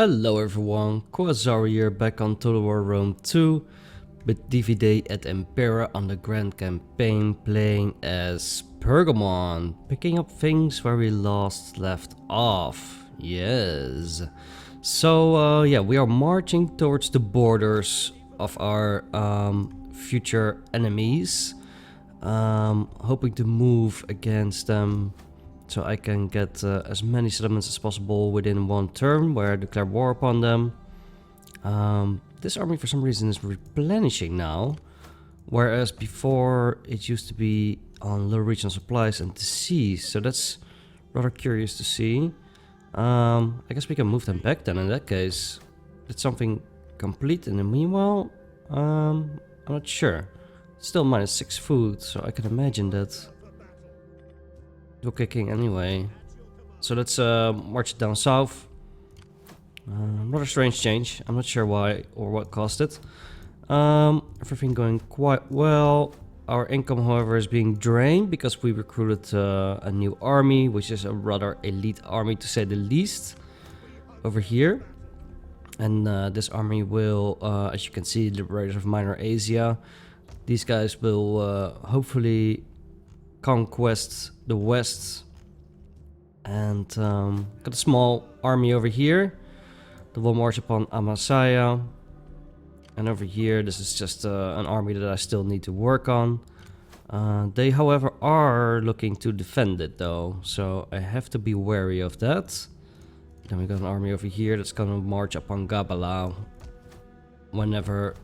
Hello everyone, Quasar here back on Total War Rome 2 with DVD at Impera on the Grand Campaign, playing as Pergamon, picking up things where we left off. Yes. So yeah, we are marching towards the borders of our future enemies, hoping to move against them. So I can get as many settlements as possible within one turn where I declare war upon them. This army for some reason is replenishing now, whereas before it used to be on low regional supplies and disease. So that's rather curious to see. I guess we can move them back then in that case. It's something complete in the meanwhile. I'm not sure. It's still -6 food, so I can imagine that we're kicking anyway. So let's march it down south. Rather strange change. I'm not sure why or what caused it. Everything going quite well. Our income, however, is being drained because we recruited a new army, which is a rather elite army to say the least, over here. And this army will, as you can see, Liberators of Minor Asia. These guys will hopefully conquest the west, and got a small army over here that will march upon Amasaya, and over here this is just an army that I still need to work on. They however are looking to defend it though, so I have to be wary of that. Then we got an army over here that's gonna march upon Gabala whenever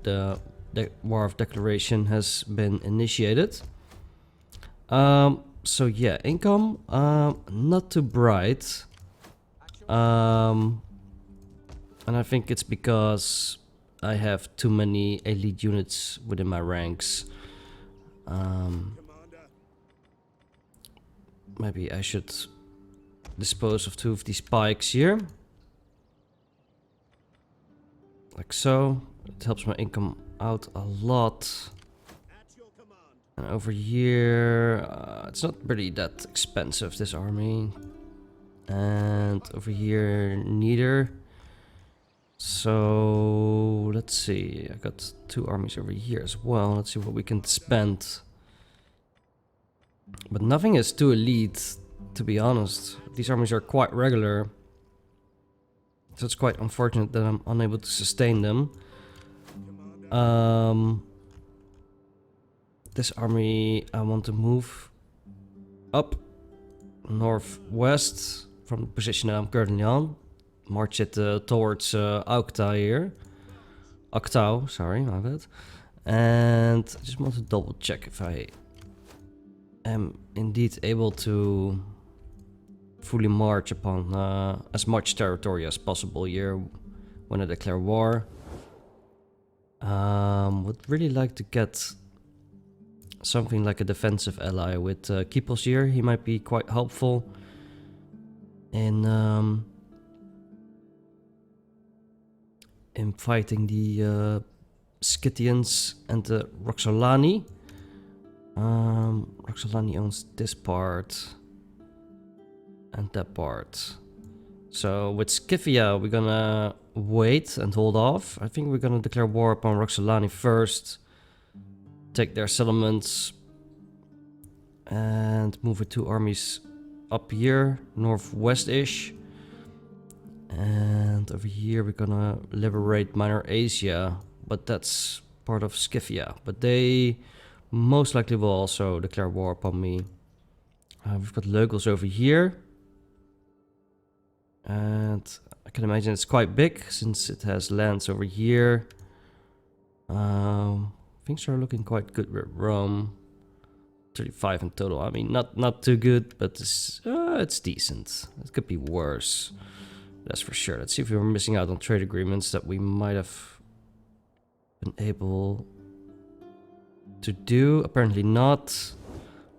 the War of Declaration has been initiated. So yeah, income, not too bright. And I think it's because I have too many elite units within my ranks. Maybe I should dispose of 2 of these pikes here. Like so. It helps my income out a lot. And over here, it's not really that expensive, this army. And over here, neither. So, let's see. I got 2 armies over here as well. Let's see what we can spend. But nothing is too elite, to be honest. These armies are quite regular. So it's quite unfortunate that I'm unable to sustain them. This army, I want to move up northwest from the position that I'm currently on. March it towards Aukta here. Aktau, sorry, my bad. And I just want to double check if I am indeed able to fully march upon as much territory as possible here when I declare war. Would really like to get something like a defensive ally with Kipos here. He might be quite helpful in fighting the Scythians and the Roxolani. Roxolani owns this part and that part. So with Scythia we're gonna wait and hold off. I think we're gonna declare war upon Roxolani first. Take their settlements and move with 2 armies up here, northwest-ish. And over here we're gonna liberate Minor Asia, but that's part of Scythia. But they most likely will also declare war upon me. We've got locals over here. And I can imagine it's quite big since it has lands over here. Things are looking quite good with Rome. 35 in total. I mean, not too good, but it's decent. It could be worse. That's for sure. Let's see if we were missing out on trade agreements that we might have been able to do. Apparently not.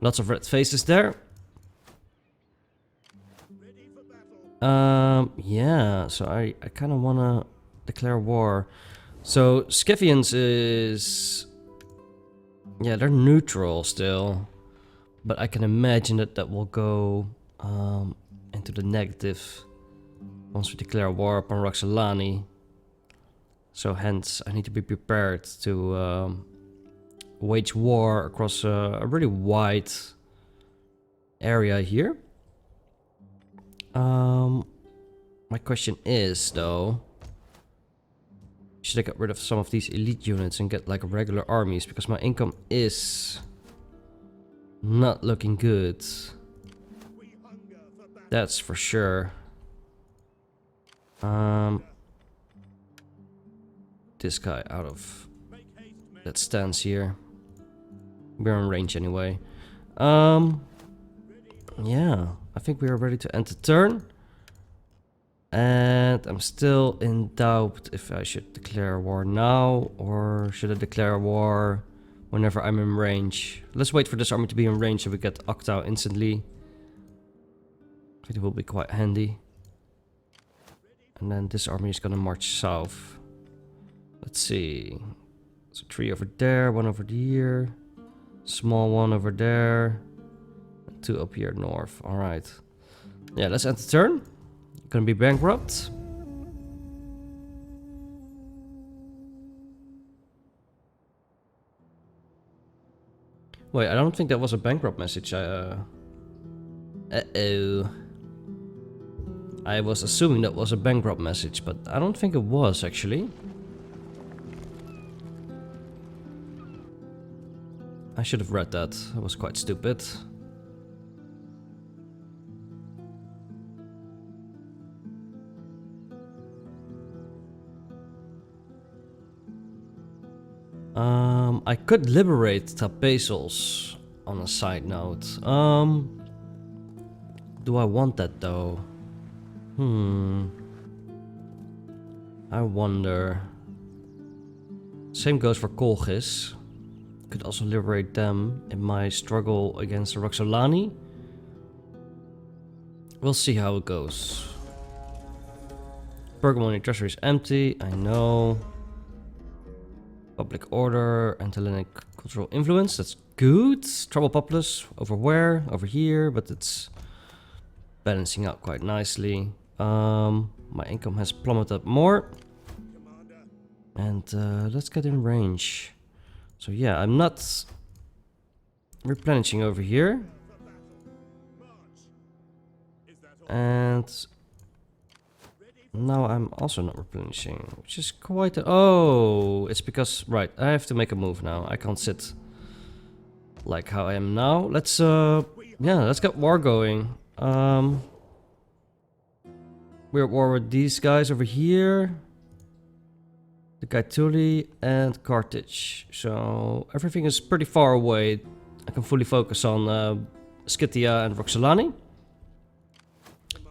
Lots of red faces there. Yeah, so I kind of want to declare war. So Scythians is... yeah, they're neutral still. But I can imagine that will go into the negative Once we declare war upon Roxolani. So hence, I need to be prepared to wage war across a really wide area here. My question is, though, should I get rid of some of these elite units and get like regular armies? Because my income is not looking good. That's for sure. This guy out of that stance here. We're in range anyway. Yeah, I think we are ready to end the turn. And I'm still in doubt if I should declare war now or should I declare war whenever I'm in range. Let's wait for this army to be in range so we get Octa instantly. I think it will be quite handy. And then this army is gonna march south. Let's see. So 3 over there, 1 over here, small 1 over there, and 2 up here north. Alright. Yeah, let's end the turn. Gonna be bankrupt. Wait, I don't think that was a bankrupt message. Uh-oh. I was assuming that was a bankrupt message, but I don't think it was actually. I should have read that. That was quite stupid. I could liberate Tapezos on a side note. Do I want that though? I wonder. Same goes for Colchis. Could also liberate them in my struggle against the Roxolani. We'll see how it goes. Pergamon treasury is empty, I know. Public order, anti-Hellenic cultural influence, that's good. Trouble populace, over where? Over here, but it's balancing out quite nicely. My income has plummeted more. And let's get in range. So yeah, I'm not replenishing over here. And now I'm also not replenishing, which is quite a... Oh, it's because... Right, I have to make a move now. I can't sit like how I am now. Let's, yeah, let's get war going. We're at war with these guys over here. The Gaetuli and Carthage. So everything is pretty far away. I can fully focus on Scythia and Roxolani.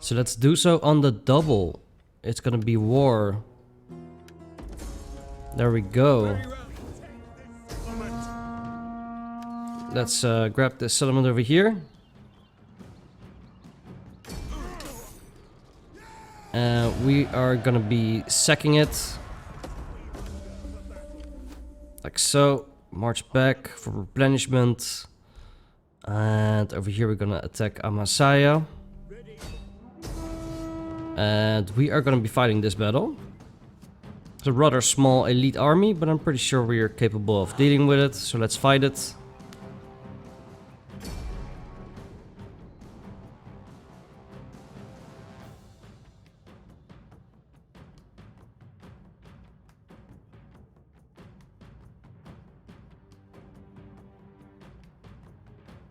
So let's do so on the double. It's gonna be war. There we go. Let's grab this settlement over here. We are gonna be sacking it. Like so. March back for replenishment. And over here we're gonna attack Amasaya. And we are gonna be fighting this battle. It's a rather small elite army, but I'm pretty sure we are capable of dealing with it. So let's fight it.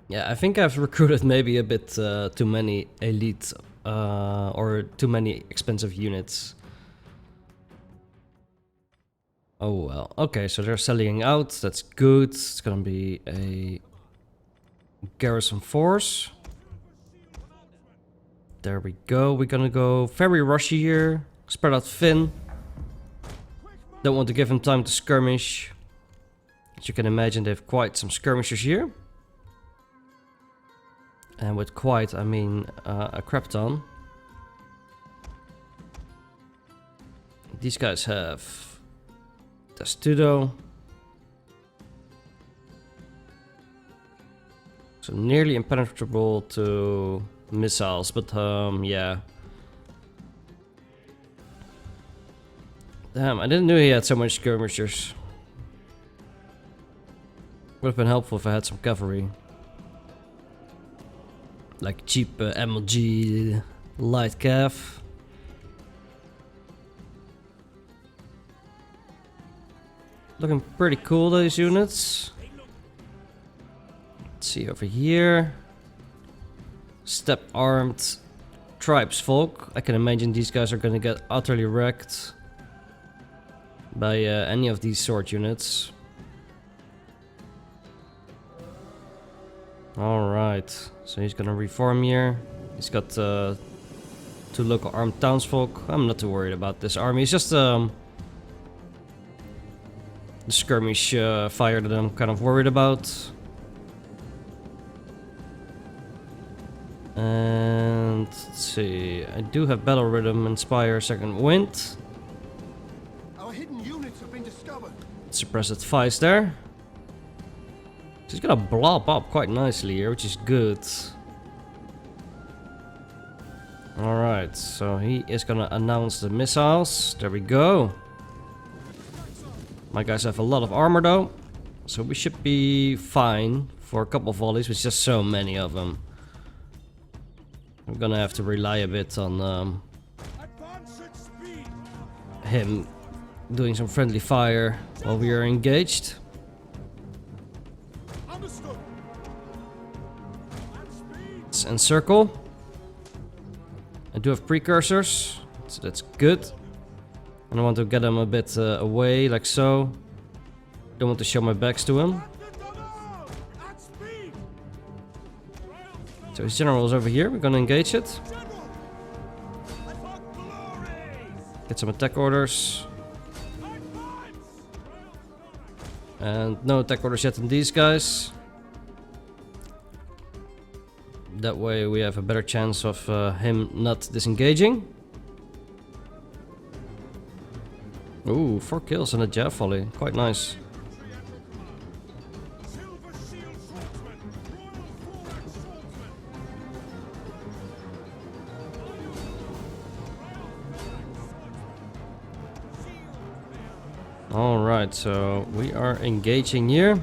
Yeah, I think I've recruited maybe a bit too many elite or too many expensive units. Oh well. Okay, so they're selling out. That's good. It's gonna be a garrison force. There we go. We're gonna go very rushy here. Spread out Finn. Don't want to give him time to skirmish. As you can imagine, they have quite some skirmishers here. And with quite, I mean a crap ton. These guys have Testudo. So nearly impenetrable to missiles, but yeah. Damn, I didn't know he had so much skirmishers. Would have been helpful if I had some cavalry. Like cheap MLG light cav. Looking pretty cool, those units. Let's see over here. Step armed tribesfolk. I can imagine these guys are gonna get utterly wrecked by any of these sword units. Alright, so he's gonna reform here. He's got 2 local armed townsfolk. I'm not too worried about this army. It's just the skirmish fire that I'm kind of worried about. And let's see, I do have Battle Rhythm, Inspire, Second Wind. Our hidden units have been discovered. Suppressed Vice there. He's gonna blob up quite nicely here, which is good. Alright, so he is gonna announce the missiles. There we go. My guys have a lot of armor though, so we should be fine for a couple of volleys with just so many of them. I'm gonna have to rely a bit on him doing some friendly fire while we are engaged. Let's encircle. I do have precursors, so that's good. And I want to get him a bit away, like so. Don't want to show my backs to him. So his general is over here, we're gonna engage it. Get some attack orders. And no attack orders yet on these guys. That way we have a better chance of him not disengaging. Ooh, 4 kills and a jab volley, quite nice. Alright, so we are engaging here.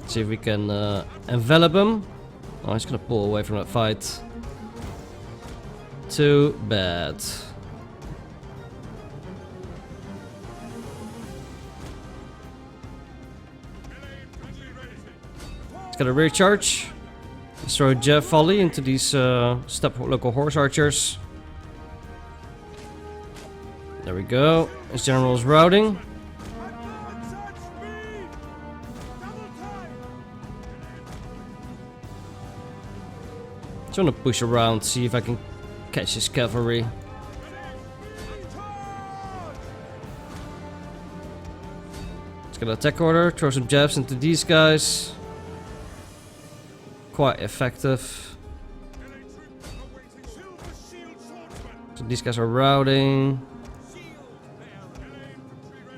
See if we can envelop him. Oh, he's gonna pull away from that fight. Too bad. He's got a rear charge. Let's throw a jab volley into these step local horse archers. There we go. His general is routing. Just want to push around, see if I can catch his cavalry. Let's get an attack order, throw some jabs into these guys. Quite effective. So these guys are routing.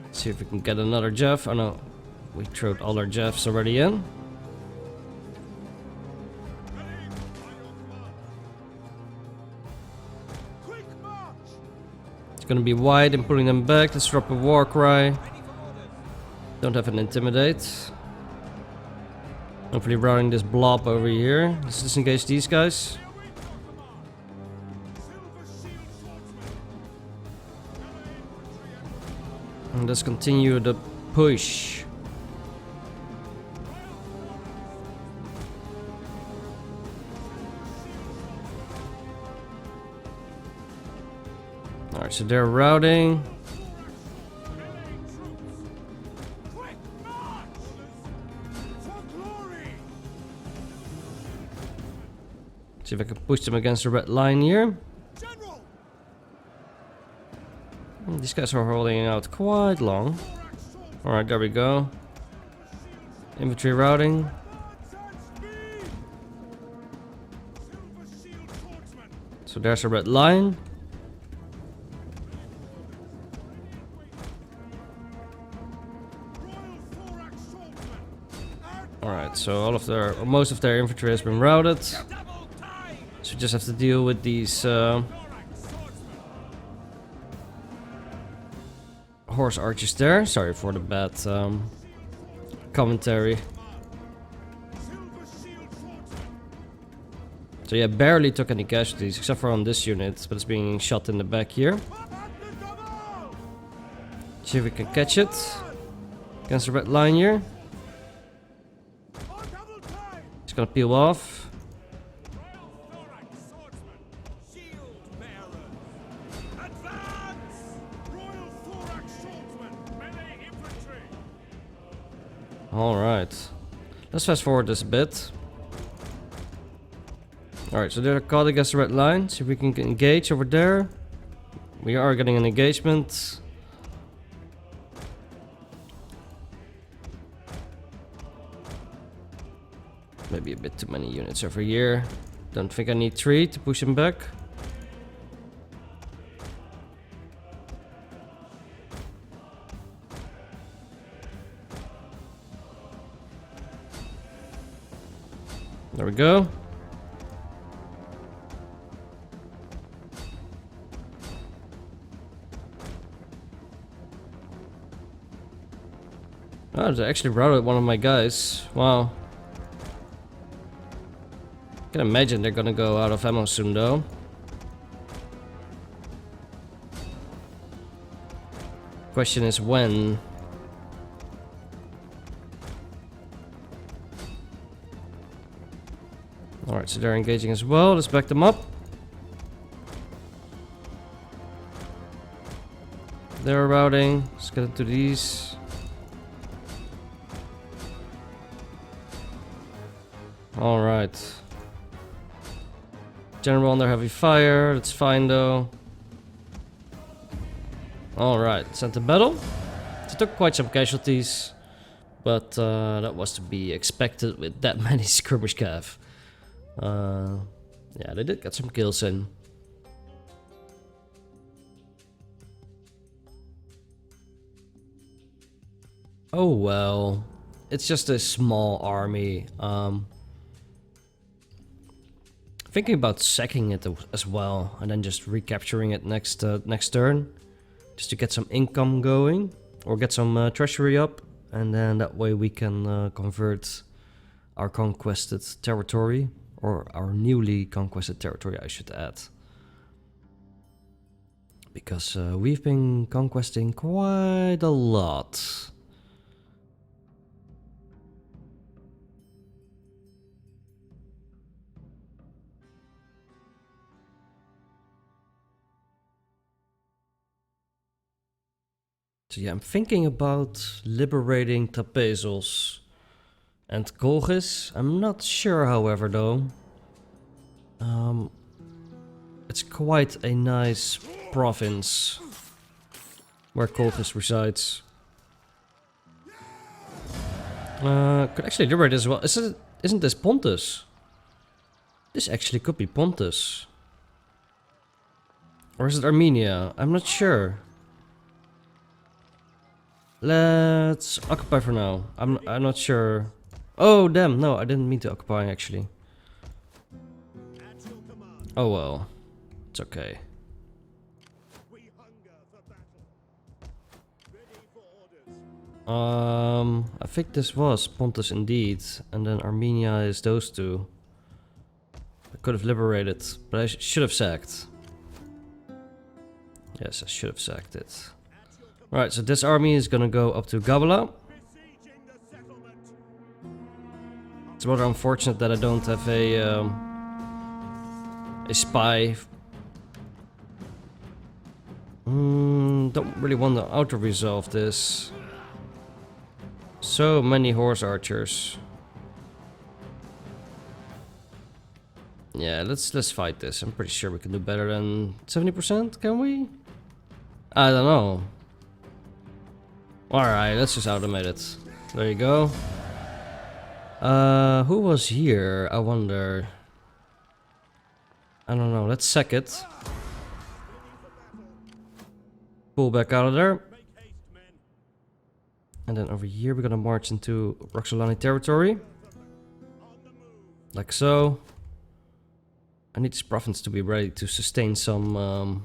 Let's see if we can get another jab. Oh no, we threw all our jabs already in. It's gonna be wide and pulling them back. Let's drop a war cry. Don't have an intimidate. Hopefully routing this blob over here. Let's disengage these guys. And let's continue the push. Alright, so they're routing. See if I can push them against the red line here. These guys are holding out quite long. Alright, there we go. Infantry routing. So there's a red line. Alright, so all of their, or most of their infantry has been routed. So we just have to deal with these horse archers there. Sorry for the bad commentary. So yeah, barely took any casualties except for on this unit, but it's being shot in the back here. See if we can catch it against the red line here. It's gonna peel off. Alright. Let's fast forward this a bit. Alright, so they're caught against the red line. See if we can engage over there. We are getting an engagement. Maybe a bit too many units over here. Don't think I need 3 to push him back. There we go. Oh, they actually routed one of my guys. Wow. Can imagine they're gonna go out of ammo soon though. Question is when. Alright, so they're engaging as well. Let's back them up. They're routing. Let's get into these. Alright. General under heavy fire. That's fine though. Alright, sent to battle. They took quite some casualties. But that was to be expected with that many skirmish cav. Yeah, they did get some kills in. Oh well. It's just a small army. Thinking about sacking it as well, and then just recapturing it next turn, just to get some income going, or get some treasury up, and then that way we can convert our conquested territory, or our newly conquested territory, I should add, because we've been conquesting quite a lot. So yeah, I'm thinking about liberating Trapezos and Colchis. I'm not sure, however, though. It's quite a nice province where Colchis resides. Could actually liberate as well. Isn't this Pontus? This actually could be Pontus. Or is it Armenia? I'm not sure. Let's occupy for now. I'm not sure. Oh damn, no, I didn't mean to occupy actually. Oh well. It's okay. I think this was Pontus indeed, and then Armenia is those two. I could have liberated, but I should have sacked. Yes, I should have sacked it. Right, so this army is gonna go up to Gabala. It's rather unfortunate that I don't have a spy. Don't really want to auto-resolve this. So many horse archers. Yeah, let's fight this. I'm pretty sure we can do better than 70%, can we? I don't know. Alright, let's just automate it. There you go. Who was here? I wonder. I don't know, let's sack it. Pull back out of there. And then over here we're gonna march into Roxolani territory. Like so. I need this province to be ready to sustain some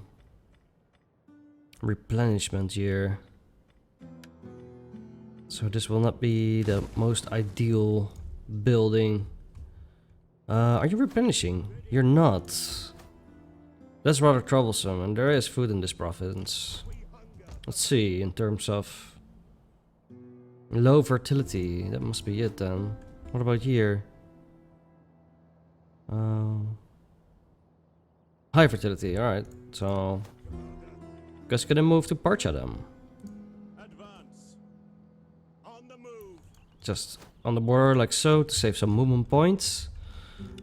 replenishment here. So this will not be the most ideal building. Are you replenishing? You're not. That's rather troublesome, and there is food in this province. Let's see, in terms of low fertility, that must be it then. What about here? High fertility, alright. So, guess gonna move to Parcha then. Advance. On the move. Just on the border like so to save some movement points.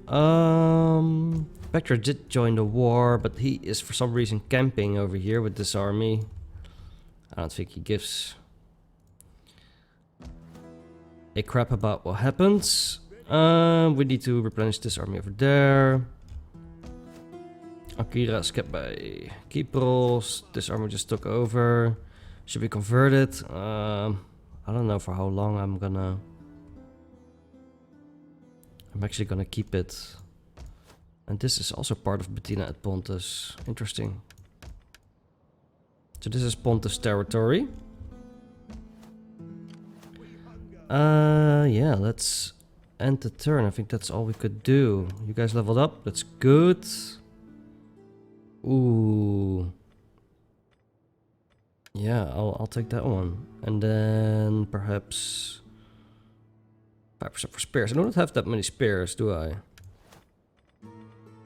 Vector did join the war, but he is for some reason camping over here with this army. I don't think he gives a crap about what happens. We need to replenish this army over there. Akira is kept by Kypros. This army just took over. Should we convert it? I don't know for how long I'm actually gonna keep it. And this is also part of Bettina at Pontus. Interesting. So this is Pontus territory. Yeah, let's end the turn. I think that's all we could do. You guys leveled up. That's good. Ooh. Yeah, I'll take that one. And then perhaps 5% for spares. I don't have that many spares, do I?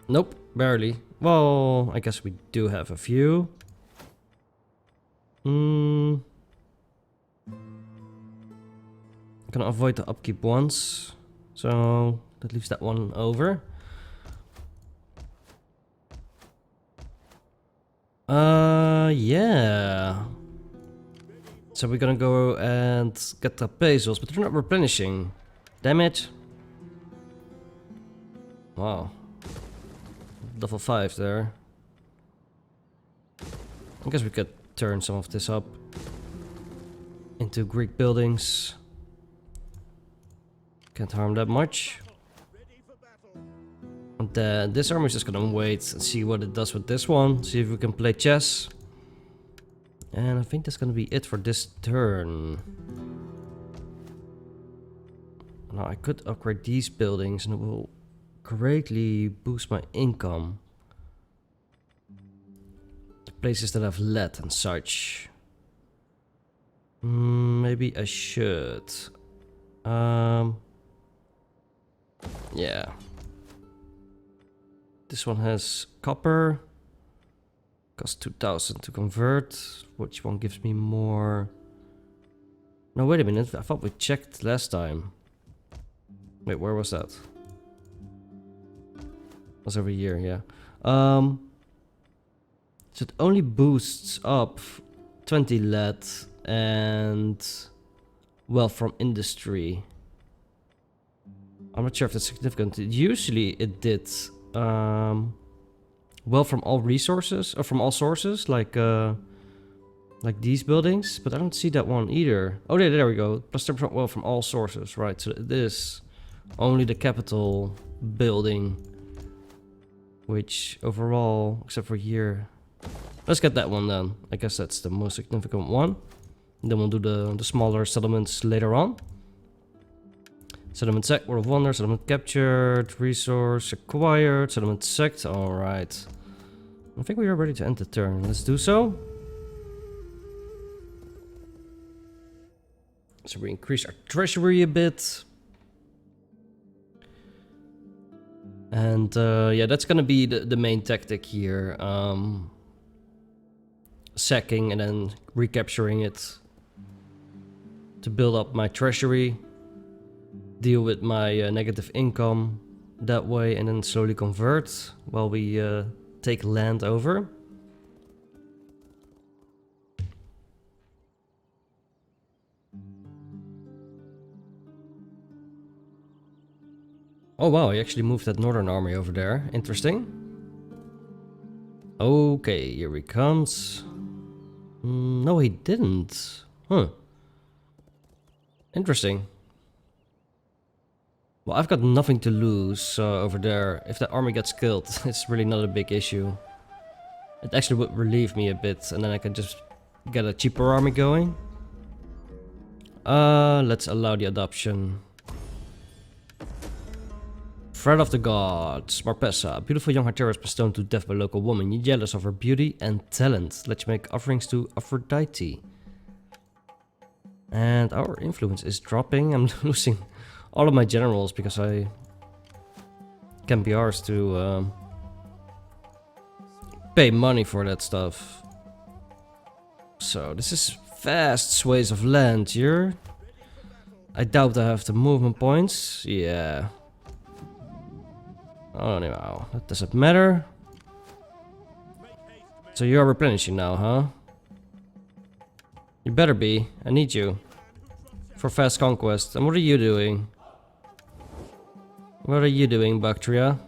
Nope, barely. Well, I guess we do have a few. I'm gonna avoid the upkeep once. So that leaves that one over. Yeah. So we're gonna go and get the pesos, but they're not replenishing. Damn it. Wow. Level 5 there. I guess we could turn some of this up into Greek buildings. Can't harm that much. And then this army is just gonna wait and see what it does with this one. See if we can play chess. And I think that's gonna be it for this turn. Now I could upgrade these buildings and it will greatly boost my income. The places that I've led and such. Maybe I should. Yeah. This one has copper. Costs 2,000 to convert. Which one gives me more? No, wait a minute. I thought we checked last time. Wait, where was that? Was over here, yeah. So it only boosts up 20 lead and wealth from industry. I'm not sure if that's significant. Usually it did wealth from all resources or from all sources, like these buildings, but I don't see that one either. Oh, there we go. Plus 10% wealth from all sources, right? So it is only the capital building. Which overall, except for here, let's get that one then. I guess that's the most significant one. And then we'll do the smaller settlements later on. Settlement sect, World of Wonder, settlement captured, resource acquired, settlement sect. Alright. I think we are ready to end the turn. Let's do so. So we increase our treasury a bit. And yeah, that's gonna be the main tactic here. Sacking and then recapturing it to build up my treasury, deal with my negative income that way, and then slowly convert while we take land over. Oh wow, he actually moved that northern army over there. Interesting. Okay, here he comes. No, he didn't. Huh. Interesting. Well, I've got nothing to lose over there. If the army gets killed, it's really not a big issue. It actually would relieve me a bit, and then I can just get a cheaper army going. Let's allow the adoption. Threat of the Gods, Marpessa. Beautiful young Hytera is stoned to death by a local woman. You're jealous of her beauty and talent. Let's make offerings to Aphrodite. And our influence is dropping. I'm losing all of my generals because I can be arsed to pay money for that stuff. So this is vast swathes of land here. I doubt I have the movement points. Yeah. Oh, anyhow, that doesn't matter. So you are replenishing now, huh? You better be. I need you. For fast conquest. And what are you doing? What are you doing, Bactria?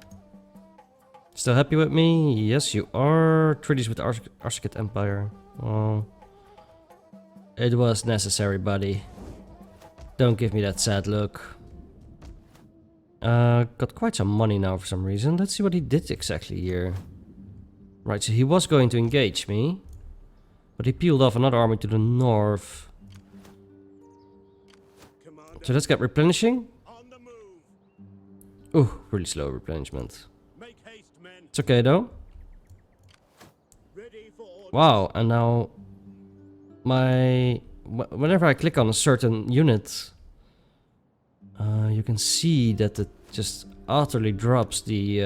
Still happy with me? Yes, you are. Treaties with the Arsacid Empire. Oh. It was necessary, buddy. Don't give me that sad look. Got quite some money now for some reason. Let's see what he did exactly here. Right, so he was going to engage me. But he peeled off another army to the north. So let's get replenishing. Ooh, really slow replenishment. It's okay though. Wow, and now whenever I click on a certain unit, you can see that it just utterly drops the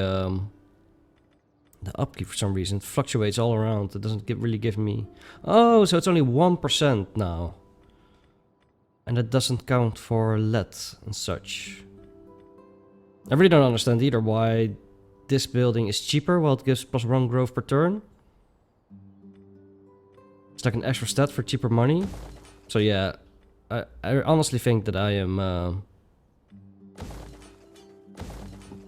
upkeep for some reason. It fluctuates all around. It doesn't really give me... Oh, so it's only 1% now. And that doesn't count for lead and such. I really don't understand either why this building is cheaper while it gives +1 growth per turn. It's like an extra stat for cheaper money. So yeah, I honestly think that I am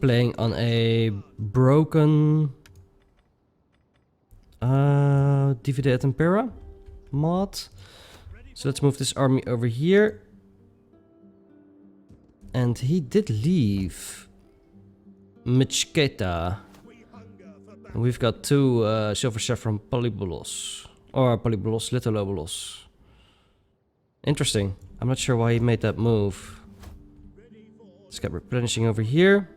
playing on a broken DVD at Impera mod. So let's move this army over here. And he did leave Michketa. And we've got 2 silver chef from Polybolos. Or Polybolos, Litolobolos. Interesting. I'm not sure why he made that move. Let's get replenishing over here.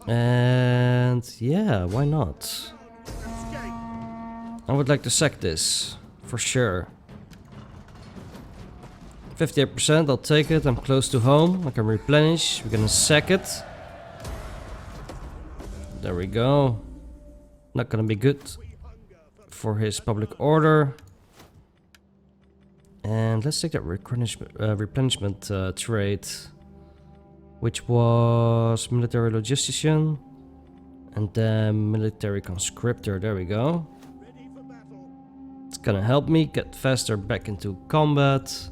And yeah, why not? I would like to sack this, for sure. 58%, I'll take it. I'm close to home. I can replenish. We're gonna sack it. There we go. Not gonna be good for his public order. And let's take that replenishment trade, which was military logistician and then military conscriptor. There we go. It's gonna help me get faster back into combat.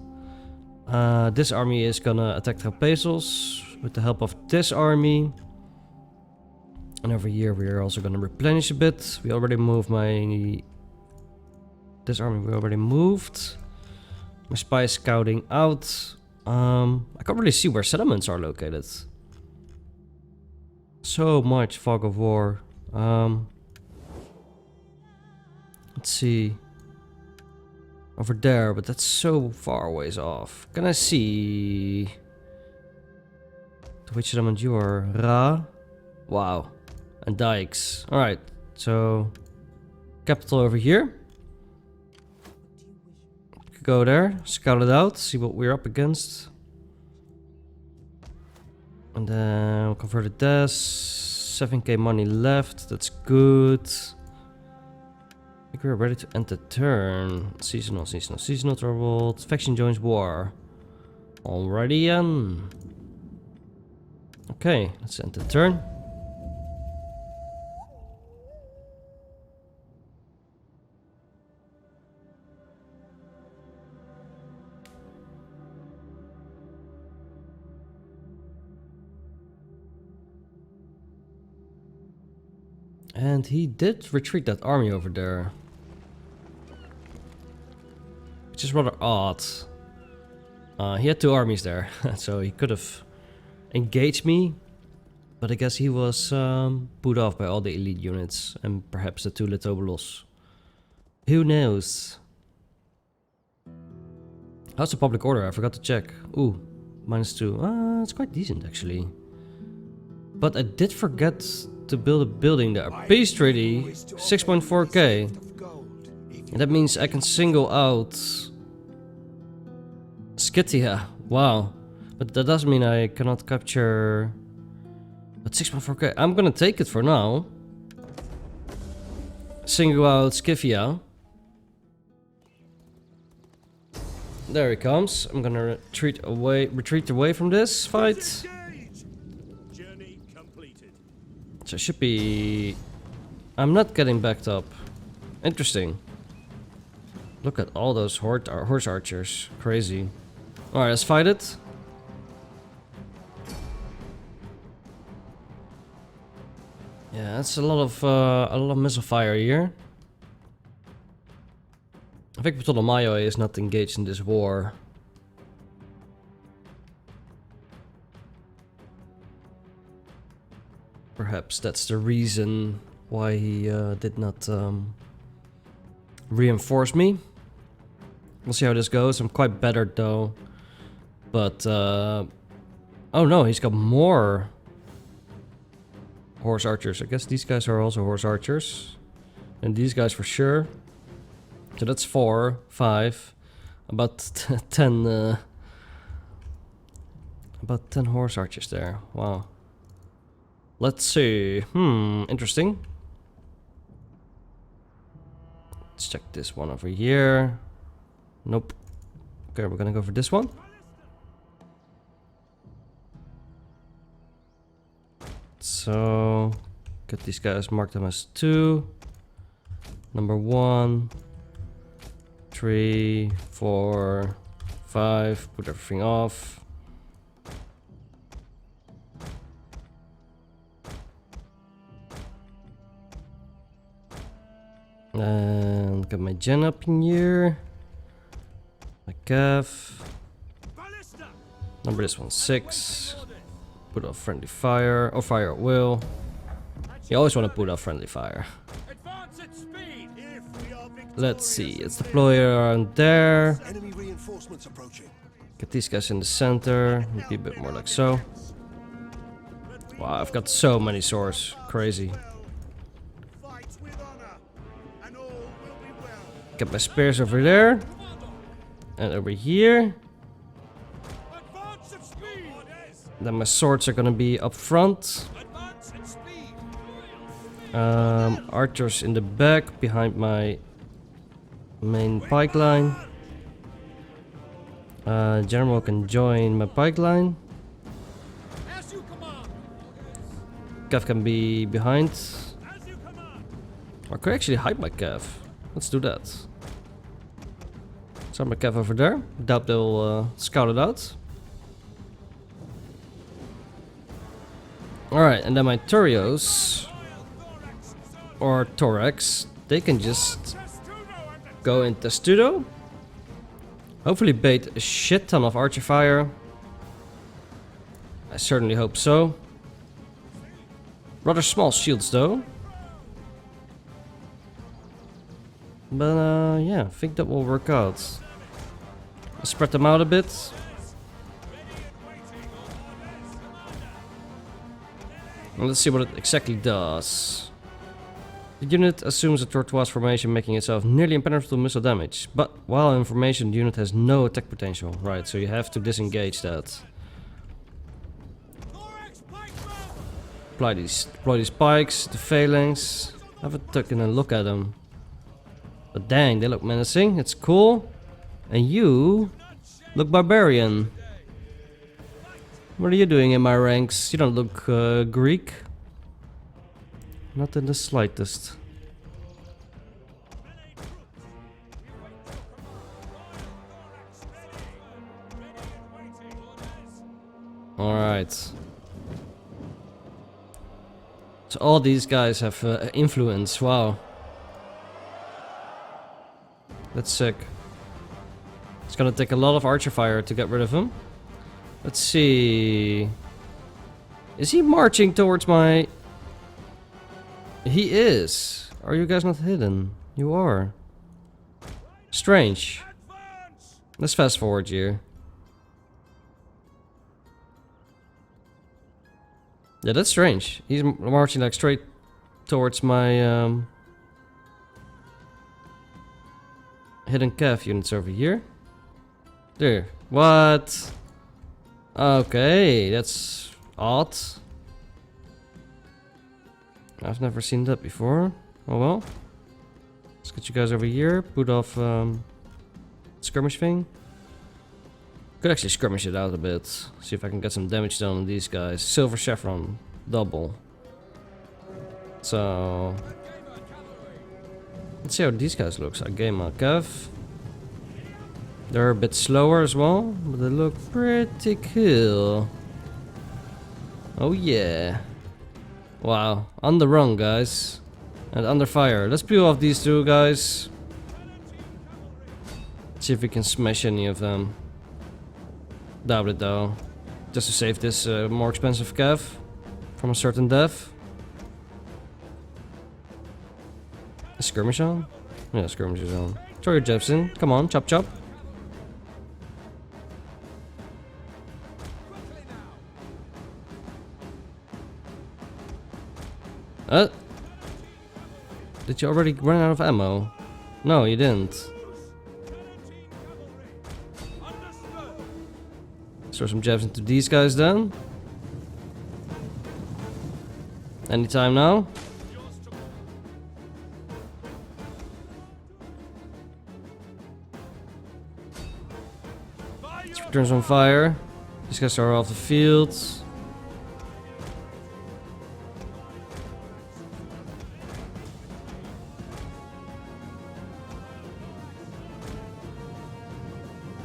This army is gonna attack Trapesos with the help of this army. And over here we are also gonna replenish a bit. We already moved this army we already moved. My spy is scouting out. I can't really see where settlements are located. So much fog of war. Let's see. Over there, but that's so far ways off. Can I see to which settlement you are? Ra? Wow. And dikes. Alright, so capital over here. Go there, scout it out, see what we're up against. And then we'll convert it this. 7k money left, that's good. I think we're ready to end the turn. Seasonal trouble. Faction joins war. Alrighty then. Okay, let's end the turn. And he did retreat that army over there. Which is rather odd. He had 2 armies there, so he could have engaged me. But I guess he was put off by all the elite units and perhaps the 2 Litobolos. Who knows? How's the public order? I forgot to check. Ooh, -2. It's quite decent actually. But I did forget to build a building there. Peace treaty, 6.4k. And that means I can single out Scythia. Wow. But that doesn't mean I cannot capture... But 6.4k, I'm gonna take it for now. Single out Scythia. There he comes. I'm gonna retreat away from this fight. So I should be... I'm not getting backed up. Interesting. Look at all those horse archers. Crazy. Alright, let's fight it. Yeah, that's a lot of missile fire here. I think Ptolemaio is not engaged in this war. Perhaps that's the reason why he did not reinforce me. We'll see how this goes. I'm quite battered though. But, oh no, he's got more horse archers. I guess these guys are also horse archers. And these guys for sure. So that's 4, 5, about 10, about 10 horse archers there. Wow. Let's see. Interesting. Let's check this one over here. Nope. Okay, we're gonna go for this one. So, get these guys, mark them as 2. Number 1, 3, 4, 5. Put everything off. And got my gen up in here. My cav. Number this one 6. Put off friendly fire or fire at will. You always want to put off friendly fire. Let's see, it's deploy around there. Enemy reinforcements approaching. Get these guys in the center. Maybe a bit more like so. Wow, I've got so many swords. Crazy. Get my spears over there. And over here. Then my swords are gonna be up front. Archers in the back behind my main pike line. General can join my pike line. Cav can be behind. I could actually hide my cav. Let's do that. Start my cav over there. Doubt they'll scout it out. Alright, and then my Turios or Thorax, they can just go in Testudo. Hopefully bait a shit ton of archer fire. I certainly hope so. Rather small shields though. But yeah, I think that will work out. I'll spread them out a bit. And let's see what it exactly does. The unit assumes a tortoise formation, making itself nearly impenetrable to missile damage. But while in formation, the unit has no attack potential. Right, so you have to disengage that. Deploy these pikes, the phalanx. Have a taken a look at them. But dang, they look menacing. It's cool. And you look barbarian. What are you doing in my ranks? You don't look Greek. Not in the slightest. Alright. So all these guys have influence. Wow. That's sick. It's gonna take a lot of archer fire to get rid of him. Let's see. Is he marching towards my... He is. Are you guys not hidden? You are. Strange. Let's fast forward here. Yeah, that's strange. He's marching like straight towards my hidden calf units over here. There. What? Okay, that's odd. I've never seen that before. Oh well. Let's get you guys over here. Put off skirmish thing. Could actually skirmish it out a bit. See if I can get some damage done on these guys. Silver Chevron. Double. So... let's see how these guys look. I gave my Kev. They're a bit slower as well, but they look pretty cool. Oh yeah. Wow. On the run, guys. And under fire. Let's peel off these two guys. See if we can smash any of them. Doubt it though. Just to save this more expensive Kev from a certain death. A skirmish on? Yeah, skirmish is on. Throw your jabs in. Come on, chop chop. Did you already run out of ammo? No, you didn't. Throw some jabs into these guys then. Anytime now. Let's return some fire. These guys are off the field.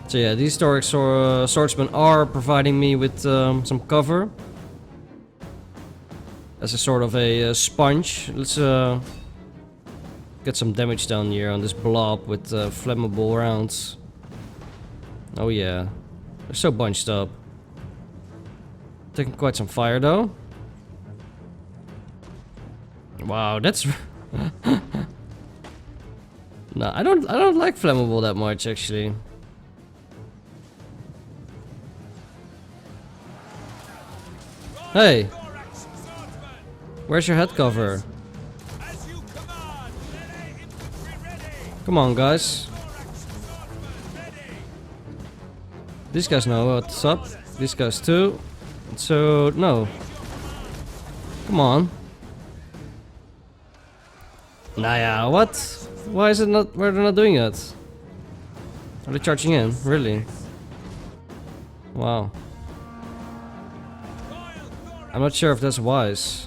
So yeah, these Doric swordsmen are providing me with some cover. As a sort of a sponge. Let's get some damage down here on this blob with flammable rounds. Oh yeah, they're so bunched up. Taking quite some fire though. Wow, that's... No, I don't like flammable that much actually. Hey! Where's your head cover? Come on, guys. These guys know what's up. These guys too. So, no. Come on. Nah, yeah, what? Why is it not... why are they not doing it? Are they charging in? Really? Wow. I'm not sure if that's wise.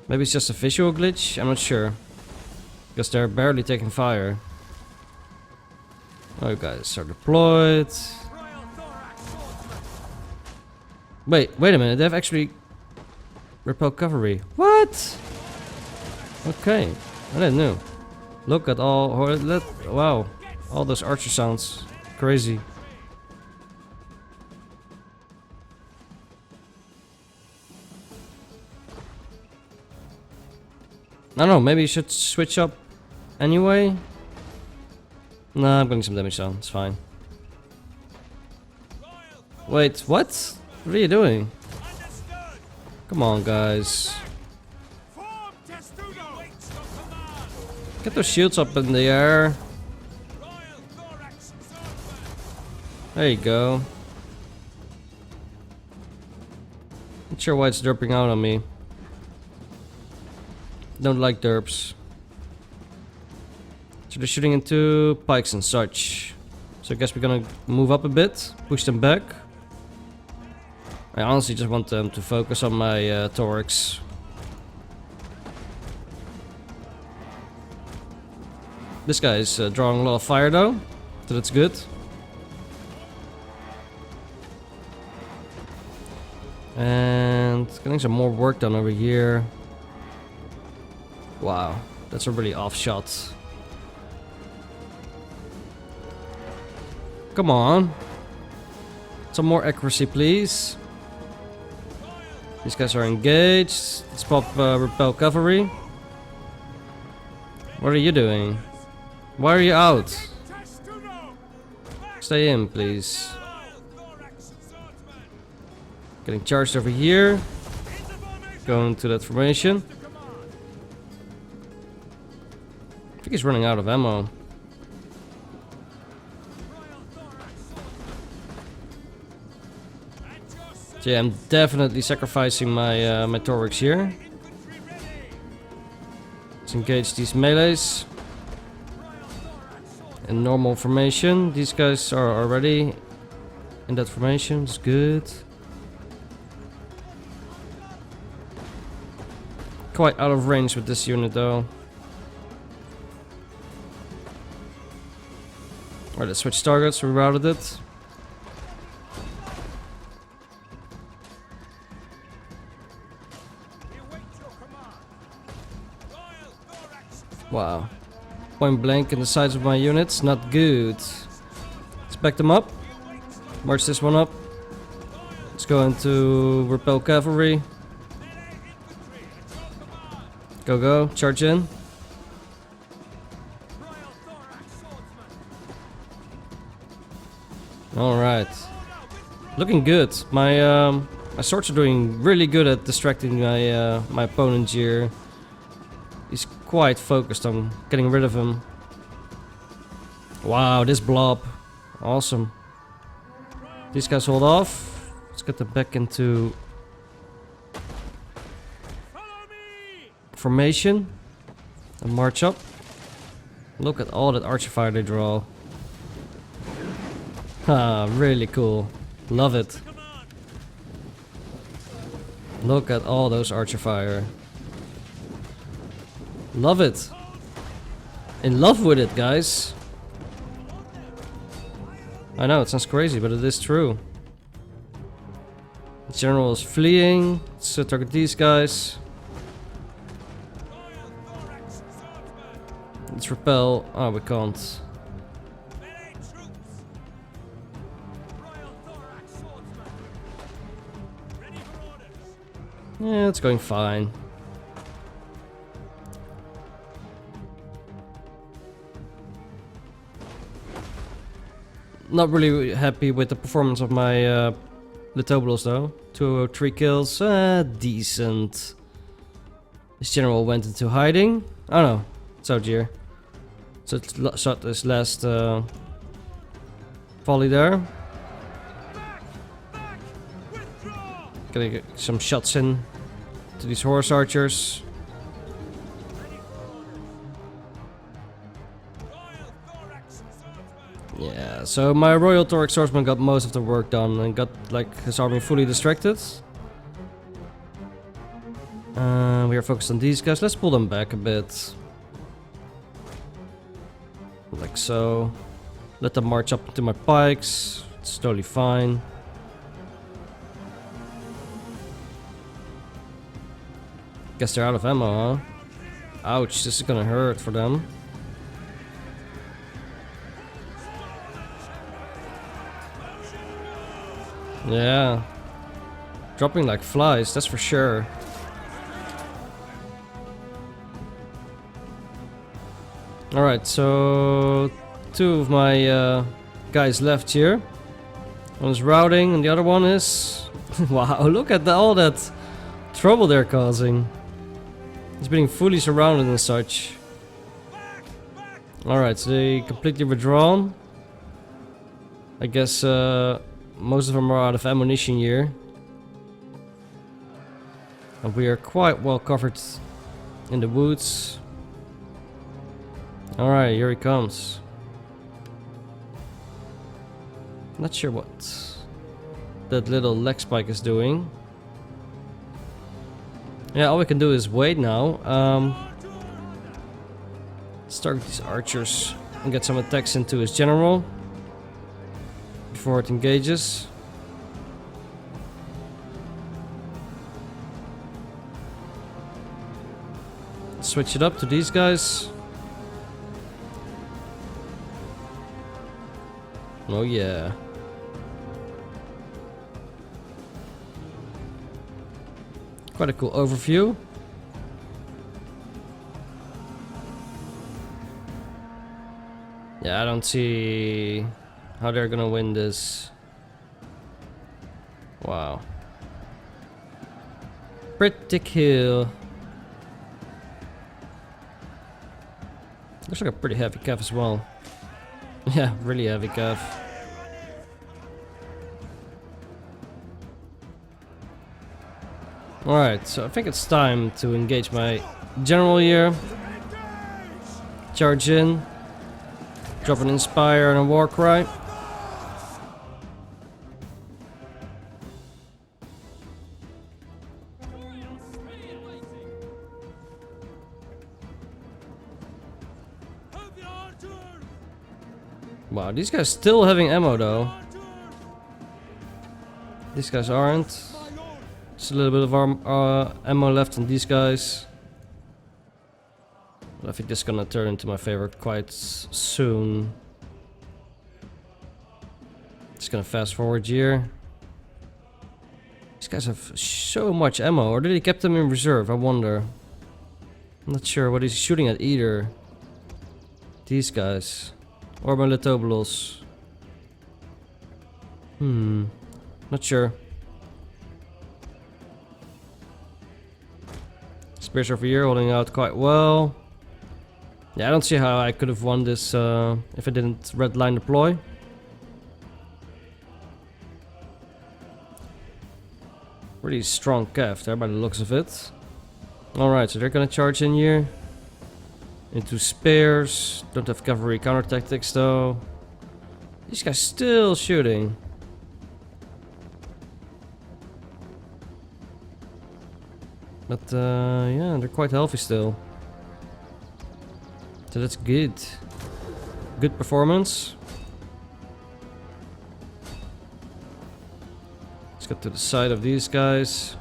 Maybe it's just a visual glitch? I'm not sure. Because they're barely taking fire. Oh, you guys are deployed. Wait a minute. They've actually repelled cavalry. What? Okay. I didn't know. Look at all... wow. All those archer sounds. Crazy. I don't know, maybe you should switch up anyway. Nah, I'm getting some damage down, it's fine. Wait, what? What are you doing? Come on, guys. Get those shields up in the air. There you go. Not sure why it's derping out on me. Don't like derps. So they're shooting into pikes and such. So I guess we're gonna move up a bit, push them back. I honestly just want them to focus on my Torix. This guy is drawing a lot of fire though, so that's good. And getting some more work done over here. Wow, that's a really off shot. Come on. Some more accuracy, please. These guys are engaged. Let's pop repel cavalry. What are you doing? Why are you out? Stay in, please. Getting charged over here. Going to that formation. I think he's running out of ammo. So yeah, I'm definitely sacrificing my my Torix here. Let's engage these melees. In normal formation. These guys are already in that formation. It's good. Quite out of range with this unit though. Alright, let's switch targets. Rerouted it. Wow. Point blank in the sides of my units. Not good. Let's back them up. March this one up. Let's go into repel cavalry. Go, go. Charge in. Alright. Looking good. My swords are doing really good at distracting my my opponent here. He's quite focused on getting rid of him. Wow, this blob. Awesome. These guys hold off. Let's get them back into formation and march up. Look at all that archer fire they draw. Ah, really cool. Love it. Look at all those archer fire. Love it. In love with it, guys. I know, it sounds crazy, but it is true. The general is fleeing. Let's target these guys. Let's repel. Oh, we can't. Yeah, it's going fine. Not really happy with the performance of my Litobulos though. 203 kills, decent. This general went into hiding. Oh no, it's out here. So it's shot this last volley there. Gonna get some shots in to these horse archers. Yeah, so my Royal Torix Swordsman got most of the work done and got like his army fully distracted. We are focused on these guys. Let's pull them back a bit. Like so. Let them march up to my pikes. It's totally fine. Guess they're out of ammo, huh? Ouch, this is gonna hurt for them. Yeah. Dropping like flies, that's for sure. Alright, so 2 of my guys left here. One is routing and the other one is... Wow, look at all that trouble they're causing. He's being fully surrounded and such. Alright, so they completely withdrawn. I guess most of them are out of ammunition here. And we are quite well covered in the woods. Alright, here he comes. Not sure what that little leg spike is doing. Yeah, all we can do is wait now. Let's target these archers and get some attacks into his general before it engages. Switch it up to these guys. Oh yeah. Quite a cool overview. Yeah, I don't see how they're gonna win this. Wow. Pretty cool. Looks like a pretty heavy cav as well. Yeah, really heavy cav. Alright, so I think it's time to engage my general here. Charge in. Drop an Inspire and a War Cry. Wow, these guys still having ammo though. These guys aren't. Just a little bit of ammo left on these guys. But I think this is gonna turn into my favorite quite soon. Just gonna fast forward here. These guys have so much ammo, or did he keep them in reserve? I wonder. I'm not sure what he's shooting at either. These guys. Or my Litobulos. Not sure. Spears over here holding out quite well. Yeah, I don't see how I could have won this if I didn't red line deploy. Pretty strong cav there by the looks of it. Alright, so they're gonna charge in here. Into spares. Don't have cavalry counter tactics though. These guys still shooting. But yeah, they're quite healthy still. So that's good. Good performance. Let's get to the side of these guys.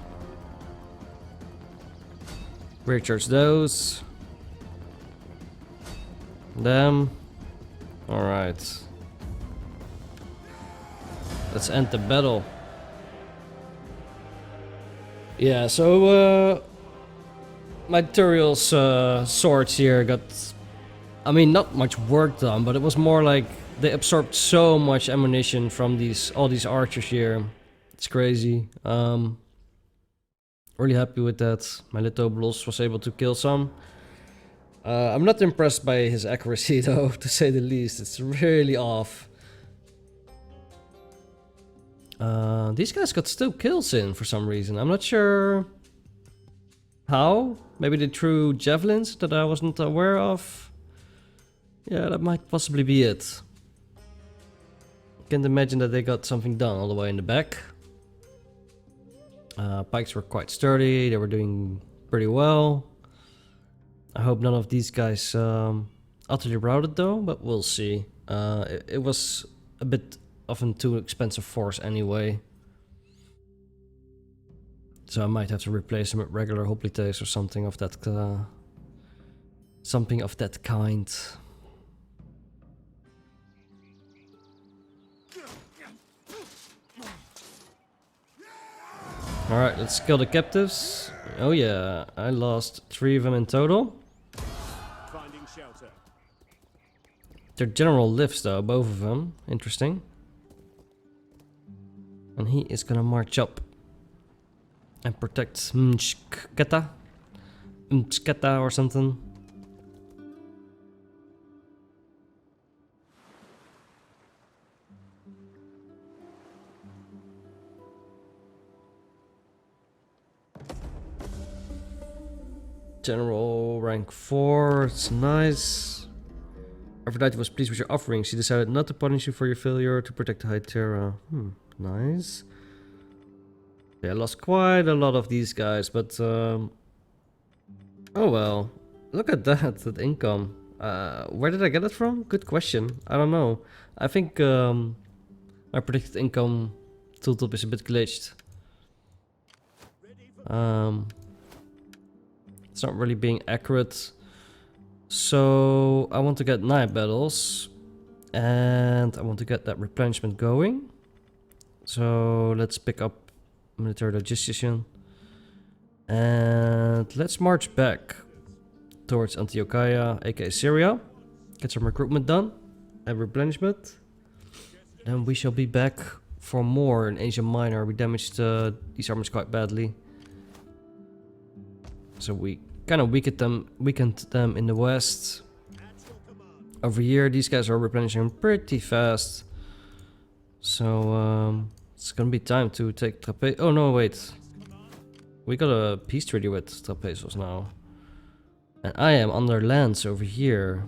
Rear charge those. Them. Alright. Let's end the battle. Yeah, so my tutorials swords here got, I mean, not much work done, but it was more like they absorbed so much ammunition from all these archers here. It's crazy. Really happy with that. My Litobulos was able to kill some. I'm not impressed by his accuracy though, to say the least. It's really off. These guys got still kills in for some reason. I'm not sure how. Maybe they threw javelins that I wasn't aware of. Yeah, that might possibly be it. Can't imagine that they got something done all the way in the back. Pikes were quite sturdy. They were doing pretty well. I hope none of these guys utterly routed though, but we'll see. It was a bit of a too expensive force anyway. So I might have to replace them with regular hoplites or something of that kind. Alright, let's kill the captives. Oh yeah, I lost 3 of them in total. Finding shelter. Their general lives though, both of them. Interesting. And he is gonna march up and protect Mchketa or something. General rank 4, it's nice. Aphrodite was pleased with your offering. She decided not to punish you for your failure to protect High Terra. Nice. Yeah, I lost quite a lot of these guys, but oh well. Look at that income. Where did I get it from? Good question. I don't know. I think my predicted income tooltip is a bit glitched. It's not really being accurate. So I want to get night battles. And I want to get that replenishment going. So let's pick up military logistician. And let's march back towards Antiochia, aka Syria. Get some recruitment done and replenishment. Then we shall be back for more in Asia Minor. We damaged these armies quite badly. So we kind of weakened them in the west. Over here, these guys are replenishing pretty fast. So it's gonna be time to take Trapezus. Oh no, wait. We got a peace treaty with Trapezus now. And I am under lands over here.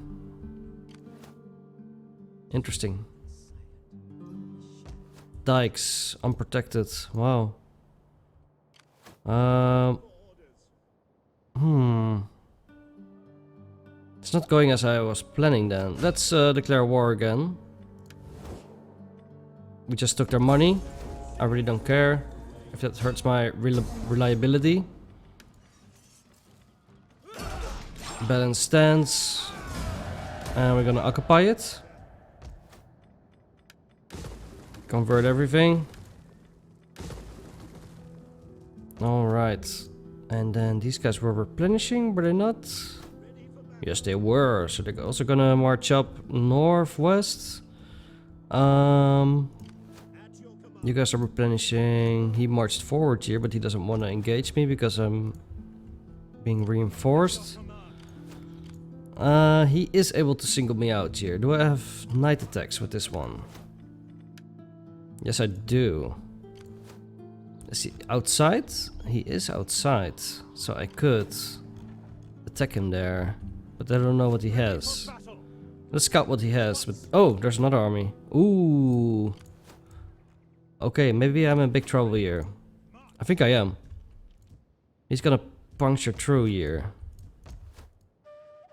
Interesting. Dikes, unprotected. Wow. It's not going as I was planning then. Let's declare war again. We just took their money. I really don't care if that hurts my reliability. Balance stance. And we're gonna occupy it. Convert everything. Alright. And then these guys were replenishing, were they not? Yes, they were. So they're also gonna march up northwest. You guys are replenishing. He marched forward here, but he doesn't want to engage me because I'm being reinforced. He is able to single me out here. Do I have night attacks with this one? Yes, I do. Is he outside? He is outside. So I could attack him there. But I don't know what he has. Let's scout what he has. But oh, there's another army. Ooh. Okay, maybe I'm in big trouble here. I think I am. He's gonna puncture through here.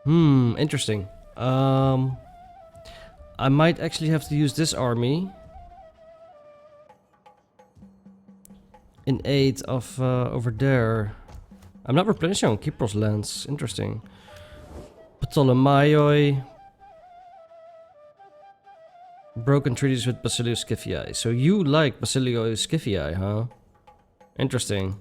Interesting. I might actually have to use this army in aid of over there. I'm not replenishing on Kypros lands. Interesting. Ptolemaioi. Broken treaties with Basilius Scipii. So you like Basilius Scipii, huh? Interesting.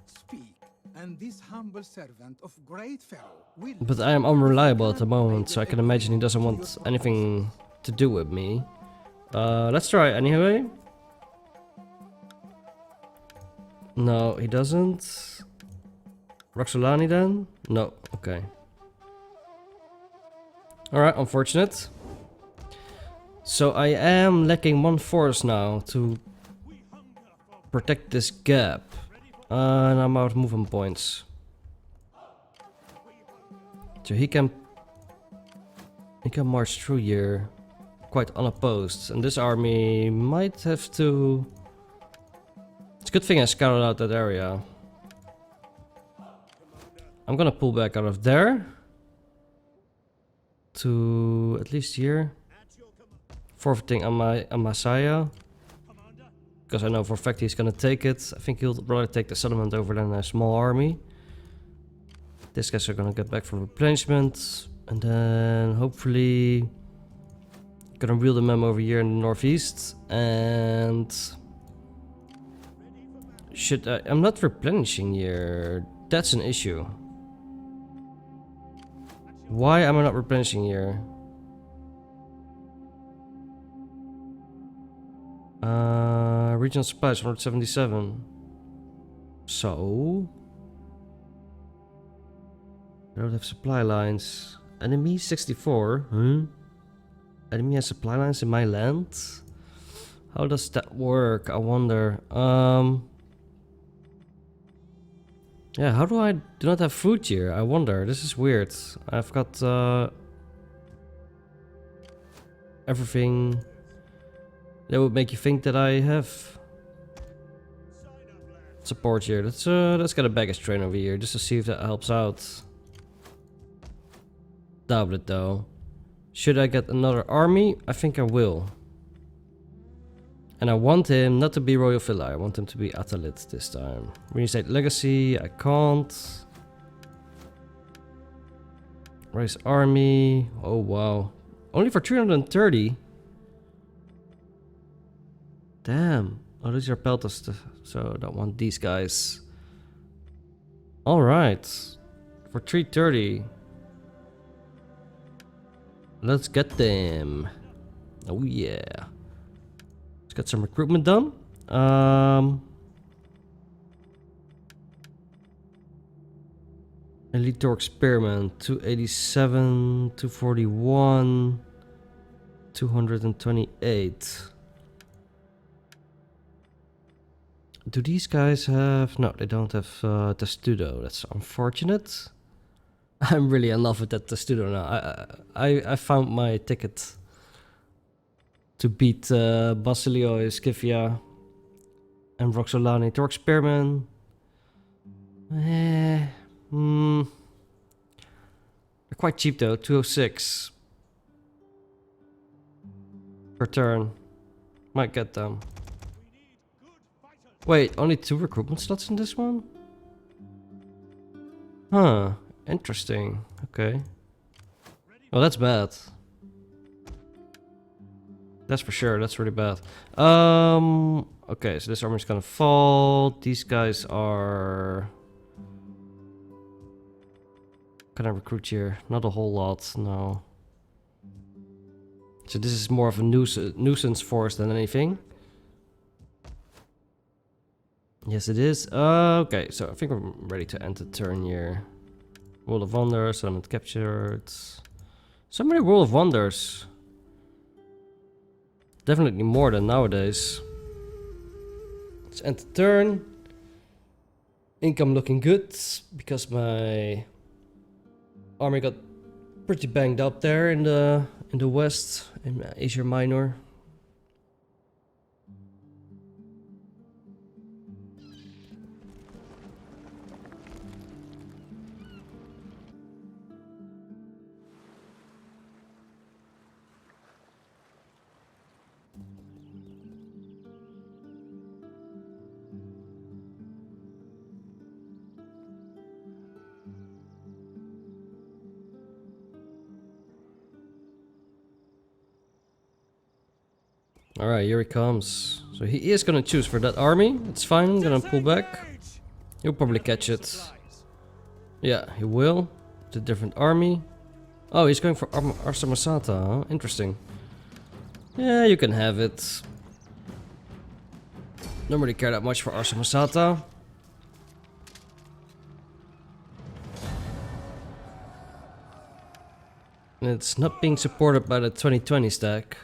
Speak, and this humble servant of great Pharaoh will... But I am unreliable at the moment, so I can imagine he doesn't want anything to do with me. Let's try anyway. No, he doesn't. Roxolani then? No, okay. Alright, unfortunate. So I am lacking one force now to protect this gap. And I'm out of movement points. So he can march through here quite unopposed. And this army might have to... It's a good thing I scouted out that area. I'm gonna pull back out of there. To at least here. Forfeiting Amasaya. Because I know for a fact he's gonna take it. I think he'll rather take the settlement over than a small army. These guys are gonna get back for replenishment. And then hopefully gonna wheel the mem over here in the northeast. And I'm not replenishing here. That's an issue. Why am I not replenishing here? Regional supplies 177. So I don't have supply lines. Enemy 64. Enemy has supply lines in my land. How does that work? I wonder. Yeah, how do I do not have food here? I wonder. This is weird. I've got everything that would make you think that I have support here. Let's get a baggage train over here just to see if that helps out. Doubt it though. Should I get another army? I think I will. And I want him not to be Royal Villa. I want him to be Atalit this time. Reinstate Legacy. I can't. Raise army. Oh wow. Only for 330. Damn. Oh, these are pelters, so I don't want these guys. Alright. For 330. Let's get them. Oh yeah. Let's get some recruitment done. Elite Door Experiment. 287, 241, 228. Do these guys have... No, they don't have Testudo. That's unfortunate. I'm really in love with that Testudo now. I found my ticket to beat Basilio, Scifia, and Roxolani. Door Experiment. They're quite cheap though, 206 per turn. Might get them. Wait, only 2 recruitment slots in this one? Huh, interesting. Okay. Well, that's bad. That's for sure, that's really bad. Okay, so this armor's gonna fall. These guys are... Can I recruit here? Not a whole lot, no. So this is more of a nuisance force than anything. Yes, it is. Okay, so I think we're ready to end the turn here. World of Wonders, element captured. So many World of Wonders. Definitely more than nowadays. Let's end the turn. Income looking good because my army got pretty banged up there in the west, in Asia Minor. Alright, here he comes. So he is gonna choose for that army. It's fine, I'm gonna pull back. He'll probably catch it. Yeah, he will. It's a different army. Oh, he's going for Arsamasata, huh? Interesting. Yeah, you can have it. Don't really care that much for Arsamasata. And it's not being supported by the 2020 stack.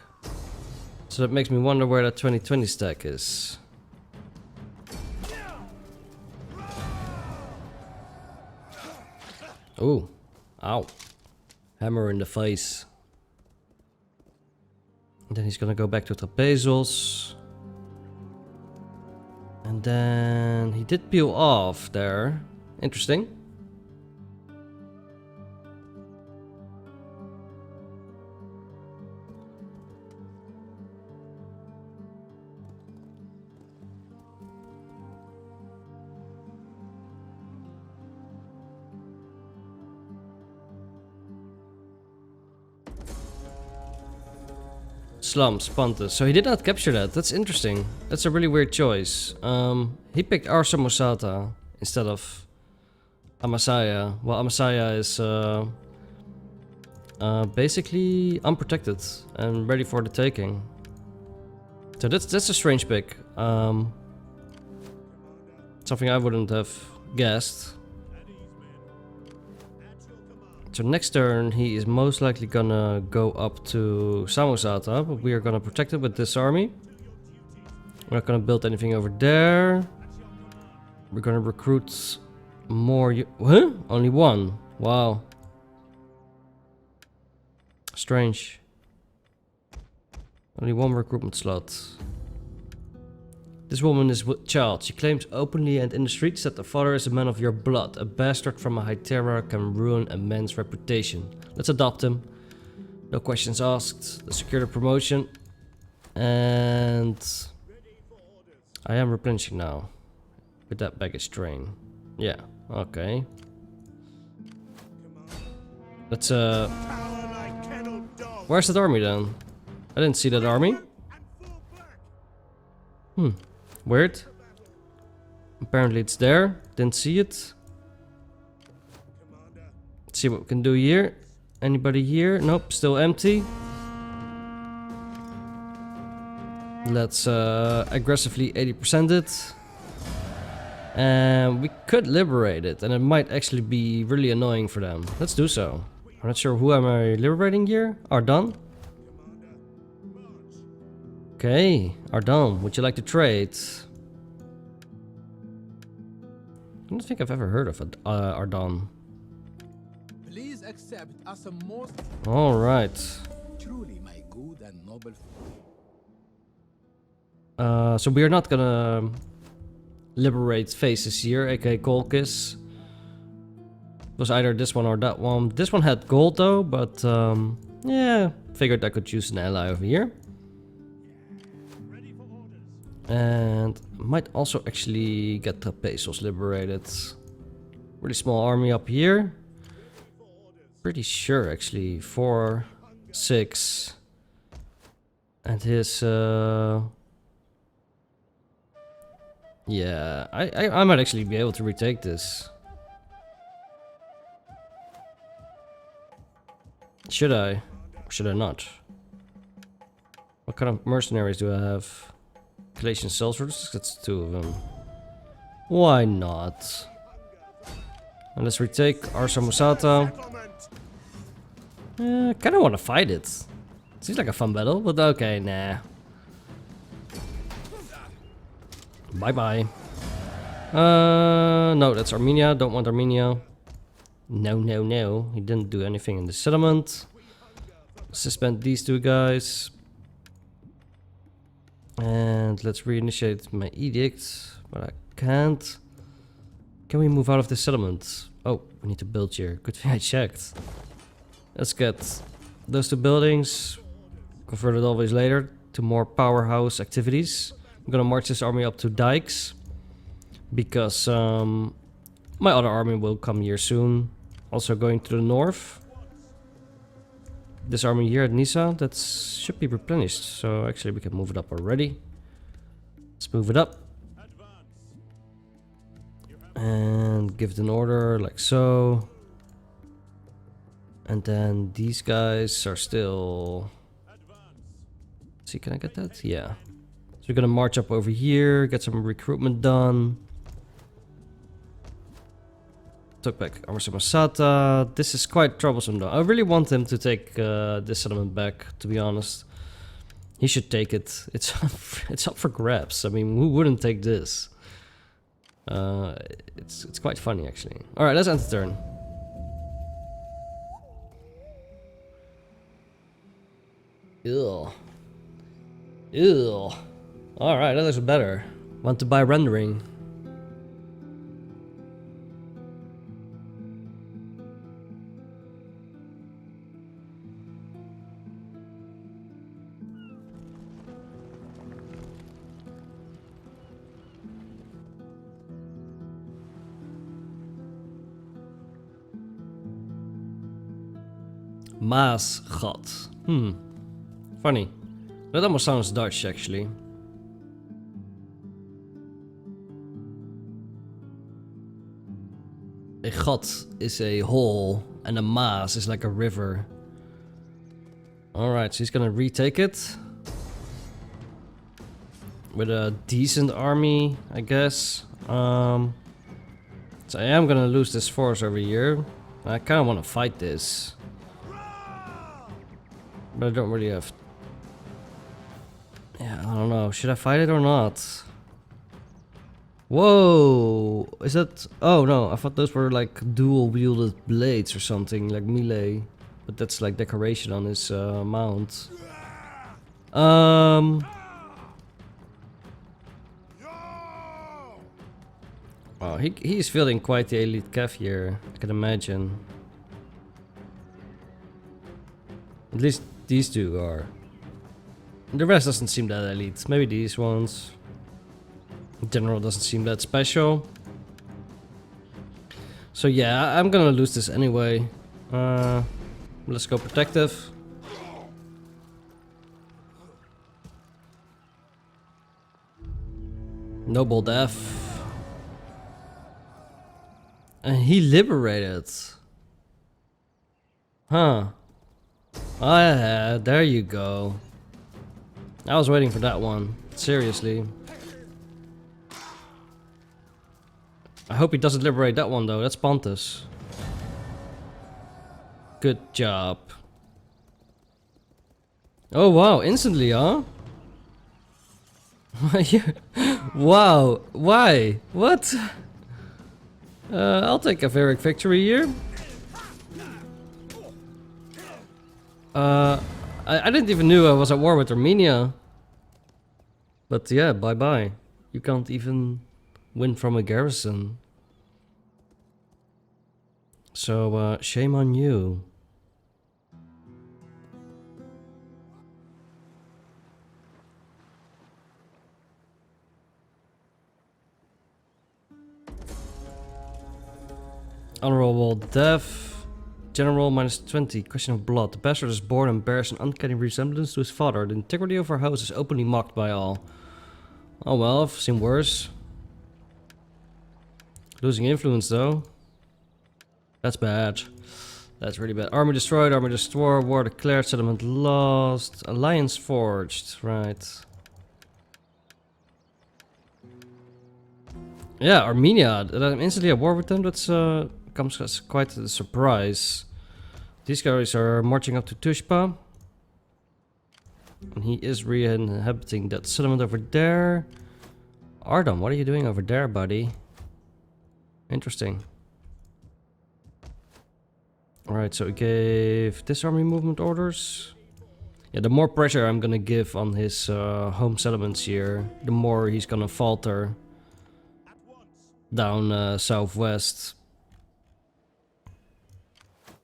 So that makes me wonder where that 2020 stack is. Ooh. Ow. Hammer in the face. And then he's gonna go back to Trapezos. And then he did peel off there. Interesting. Slums, Pontus. So he did not capture that. That's interesting. That's a really weird choice. He picked Arsa Mosata instead of Amasaya. Well, Amasaya is basically unprotected and ready for the taking. So that's a strange pick. Something I wouldn't have guessed. So next turn he is most likely gonna go up to Samosata, but we are gonna protect it with this army. We're not gonna build anything over there. We're gonna recruit more. Huh? Only one. Wow. Strange. Only one recruitment slot. This woman is with child. She claims openly and in the streets that the father is a man of your blood. A bastard from a Hytera can ruin a man's reputation. Let's adopt him. No questions asked. Let's secure the promotion. And I am replenishing now. With that baggage train. Yeah, okay. Let's where's that army then? I didn't see that army. Weird. Apparently it's there. Didn't see it. Let's see what we can do here. Anybody here? Nope, still empty. Let's aggressively 80% it. And we could liberate it, and it might actually be really annoying for them. Let's do so. I'm not sure who am I liberating here. Ardan? Okay, Ardan, would you like to trade? I don't think I've ever heard of Ardan. Please accept as a most Alright. truly my good and noble. So we are not gonna liberate faces here, aka Kolkis. It was either this one or that one. This one had gold though, but yeah, figured I could use an ally over here. And might also actually get the pesos liberated. Really small army up here. Pretty sure actually 4, 6, and his yeah, I might actually be able to retake this. Should I? Or should I not? What kind of mercenaries do I have? Calation Sellswords, that's 2 of them. Why not? And let's retake Arsa Musata. Kinda wanna fight it. Seems like a fun battle, but okay, nah. Bye bye. No, that's Armenia. Don't want Armenia. No, no, no. He didn't do anything in the settlement. Suspend these 2 guys. And let's reinitiate my edict. But I can't. Can we move out of the settlement? Oh, we need to build here. Good thing I checked. Let's get those 2 buildings converted always later to more powerhouse activities. I'm gonna march this army up to dikes because my other army will come here soon. Also going to the north. This army here at Nisa, that should be replenished. So actually we can move it up already. Let's move it up. And give it an order like so. And then these guys are still... Let's see, can I get that? Yeah. So we're gonna march up over here, get some recruitment done. Took back Arsa Masata. This is quite troublesome though. I really want him to take this settlement back, to be honest. He should take it. It's up for grabs. I mean, who wouldn't take this? It's quite funny actually. Alright, let's end the turn. Ew. Ew. Alright, that looks better. Want to buy rendering. Maasgat. Funny. That almost sounds Dutch, actually. A gat is a hole, and a maas is like a river. Alright, so he's gonna retake it. With a decent army, I guess. So I am gonna lose this force over here. I kinda wanna fight this. But I don't really have... Yeah, I don't know. Should I fight it or not? Whoa! Is that... Oh no, I thought those were like dual-wielded blades or something, like melee. But that's like decoration on his mount. Oh, he's feeling quite the elite cav here, I can imagine. At least these 2 are. The rest doesn't seem that elite. Maybe these ones. In general, doesn't seem that special. So yeah, I'm gonna lose this anyway. Let's go protective. Noble death. And he liberated. Huh. Oh yeah, there you go. I was waiting for that one. Seriously. I hope he doesn't liberate that one though. That's Pontus. Good job. Oh wow, instantly, huh? Wow, why? What? I'll take a Varric victory here. I didn't even know I was at war with Armenia. But yeah, bye bye. You can't even win from a garrison. So, shame on you. Honorable death. General -20. Question of blood. The bastard is born and bears an uncanny resemblance to his father. The integrity of our house is openly mocked by all. Oh well, I've seen worse. Losing influence though. That's bad. That's really bad. Army destroyed, army destroyed, war declared, settlement lost. Alliance forged, right. Yeah, Armenia. I'm instantly at war with them. That's comes as quite a surprise. These guys are marching up to Tushpa. And he is re-inhabiting that settlement over there. Ardam, what are you doing over there, buddy? Interesting. Alright, so he gave this army movement orders. Yeah, the more pressure I'm gonna give on his home settlements here, the more he's gonna falter down southwest.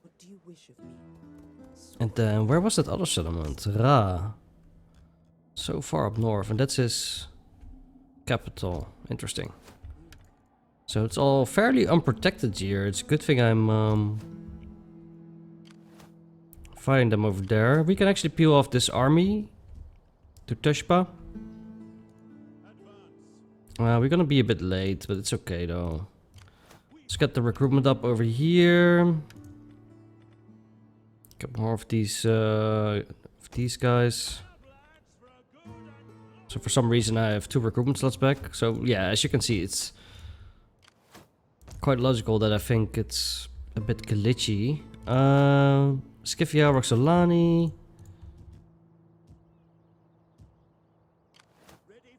What do you wish of me? And then, where was that other settlement? Ra. So far up north, and that's his capital. Interesting. So it's all fairly unprotected here. It's a good thing I'm fighting them over there. We can actually peel off this army to Tushpa. We're gonna be a bit late, but it's okay though. Let's get the recruitment up over here. Get more of these guys. So for some reason I have 2 recruitment slots back. So yeah, as you can see, it's quite logical that I think it's a bit glitchy. Scythia, Roxolani.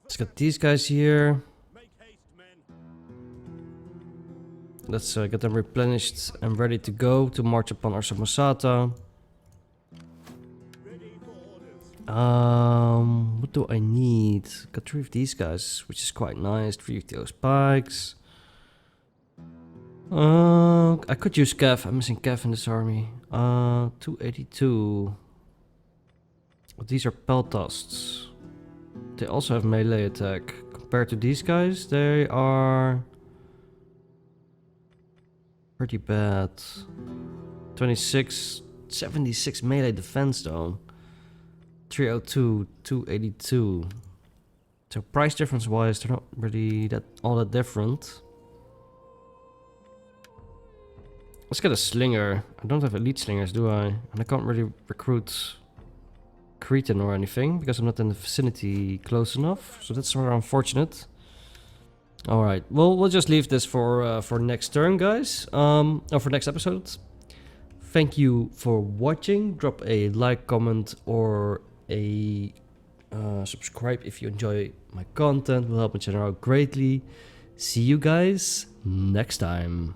Let's get these guys here. Let's get them replenished and ready to go to march upon Arsamosata. What do I need? Got 3 of these guys, which is quite nice. 3 of those spikes. I could use Kev. I'm missing Kev in this army. 282. But these are Peltasts. They also have melee attack. Compared to these guys, they are pretty bad. 26, 76 melee defense though. 302, 282. So price difference wise, they're not really all that different. Let's get a slinger. I don't have elite slingers, do I? And I can't really recruit Cretan or anything because I'm not in the vicinity close enough. So that's rather unfortunate. All right, well, we'll just leave this for next turn, guys. Or for next episode. Thank you for watching. Drop a like, comment, or a subscribe if you enjoy my content. Will help my channel out greatly. See you guys next time.